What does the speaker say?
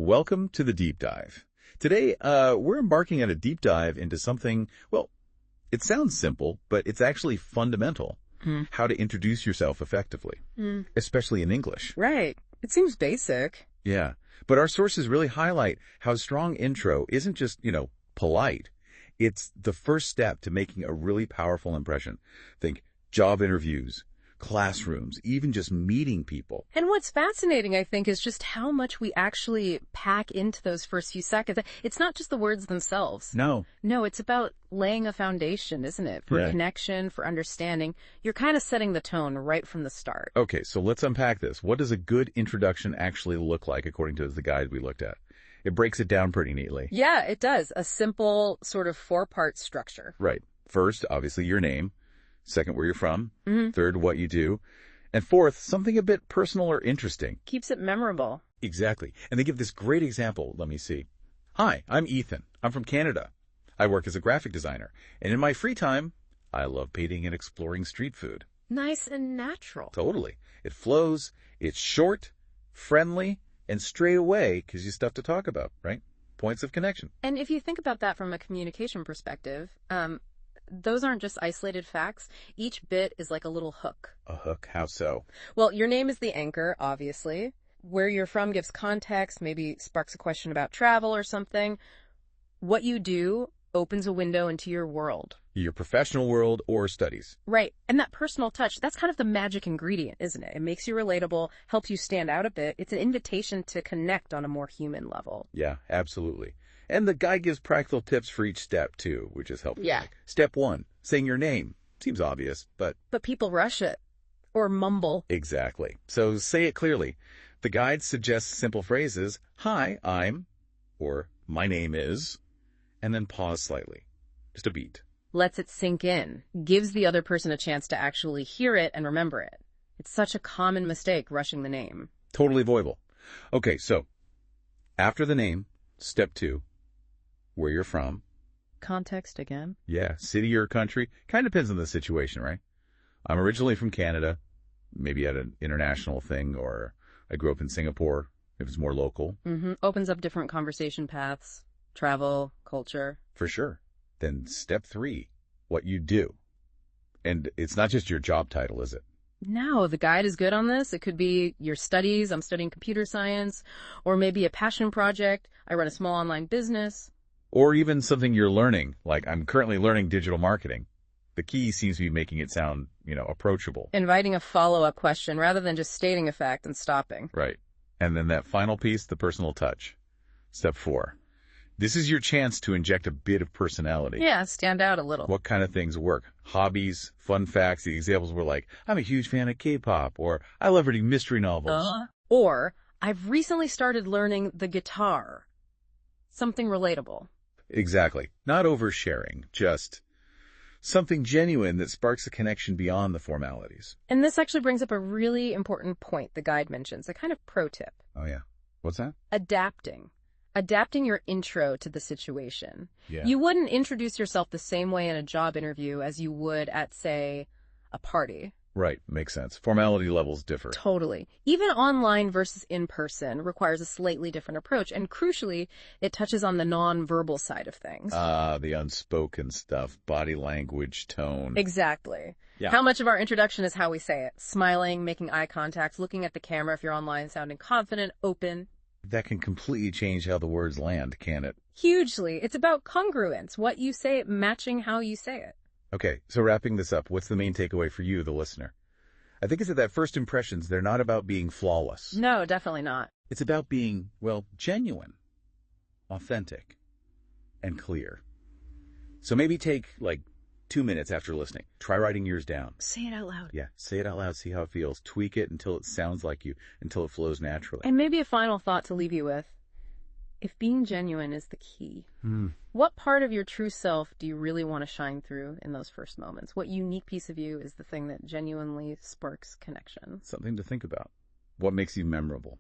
Welcome to the Deep Dive. Today, we're embarking on a deep dive into something, well, it sounds simple, but it's actually fundamental. How to introduce yourself effectively, especially in English. Right. It seems basic. Yeah, but our sources really highlight how strong intro isn't just, polite. It's the first step to making a really powerful impression. Think job interviews, classrooms, even just meeting people. And what's fascinating, I think, is just how much we actually pack into those first few seconds. It's not just the words themselves. No. No, it's about laying a foundation, isn't it? For connection, for understanding. You're kind of setting the tone right from the start. Okay, so let's unpack this. What does a good introduction actually look like according to the guide we looked at? It breaks it down pretty neatly. Yeah, it does. A simple sort of four-part structure. Right. First, obviously, your name. Second, where you're from. Third, what you do. And fourth, something a bit personal or interesting. Keeps it memorable. Exactly. And they give this great example. Let me see. Hi, I'm Ethan. I'm from Canada. I work as a graphic designer. And in my free time, I love painting and exploring street food. Nice and natural. Totally. It flows. It's short, friendly, and straight away gives you stuff to talk about, right? Points of connection. And if you think about that from a communication perspective, those aren't just isolated facts. Each bit is like a little hook. A hook? How so? Well, your name is the anchor, obviously. Where you're from gives context, maybe sparks a question about travel or something. What you do opens a window into your world. Your professional world or studies. Right. And that personal touch, that's kind of the magic ingredient, isn't it? It makes you relatable, helps you stand out a bit. It's an invitation to connect on a more human level. Yeah, absolutely. And the guy gives practical tips for each step, too, which is helpful. Yeah. Like, step 1, saying your name. Seems obvious, but... But people rush it. Or mumble. Exactly. So say it clearly. The guide suggests simple phrases, hi, I'm, or my name is, and then pause slightly. Just a beat. Lets it sink in. Gives the other person a chance to actually hear it and remember it. It's such a common mistake, rushing the name. Totally avoidable. Okay, so after the name, step 2, where you're from. Context again? Yeah, city or country. Kind of depends on the situation, right? I'm originally from Canada, maybe at an international thing, or I grew up in Singapore, if it's more local. Opens up different conversation paths, travel, culture. For sure. Then step 3, what you do. And it's not just your job title, is it? No, the guide is good on this. It could be your studies. I'm studying computer science, or maybe a passion project. I run a small online business. Or even something you're learning, like I'm currently learning digital marketing. The key seems to be making it sound, approachable. Inviting a follow-up question rather than just stating a fact and stopping. Right. And then that final piece, the personal touch. Step 4. This is your chance to inject a bit of personality. Yeah, stand out a little. What kind of things work? Hobbies, fun facts. The examples were like, I'm a huge fan of K-pop, or I love reading mystery novels. Or, I've recently started learning the guitar. Something relatable. Exactly. Not oversharing, just something genuine that sparks a connection beyond the formalities. And this actually brings up a really important point the guide mentions, a kind of pro tip. Oh, yeah. What's that? Adapting. Adapting your intro to the situation. Yeah. You wouldn't introduce yourself the same way in a job interview as you would at, say, a party. Right. Makes sense. Formality levels differ. Totally. Even online versus in person requires a slightly different approach. And crucially, it touches on the non-verbal side of things. The unspoken stuff, body language, tone. Exactly. Yeah. How much of our introduction is how we say it? Smiling, making eye contact, looking at the camera if you're online, sounding confident, open. That can completely change how the words land, can it? Hugely. It's about congruence, what you say matching how you say it. Okay, so wrapping this up, what's the main takeaway for you, the listener? I think it's that first impressions, they're not about being flawless. No, definitely not. It's about being, genuine, authentic, and clear. So maybe take, 2 minutes after listening. Try writing yours down. Say it out loud. Yeah, say it out loud, see how it feels. Tweak it until it sounds like you, until it flows naturally. And maybe a final thought to leave you with. If being genuine is the key, what part of your true self do you really want to shine through in those first moments? What unique piece of you is the thing that genuinely sparks connection? Something to think about. What makes you memorable?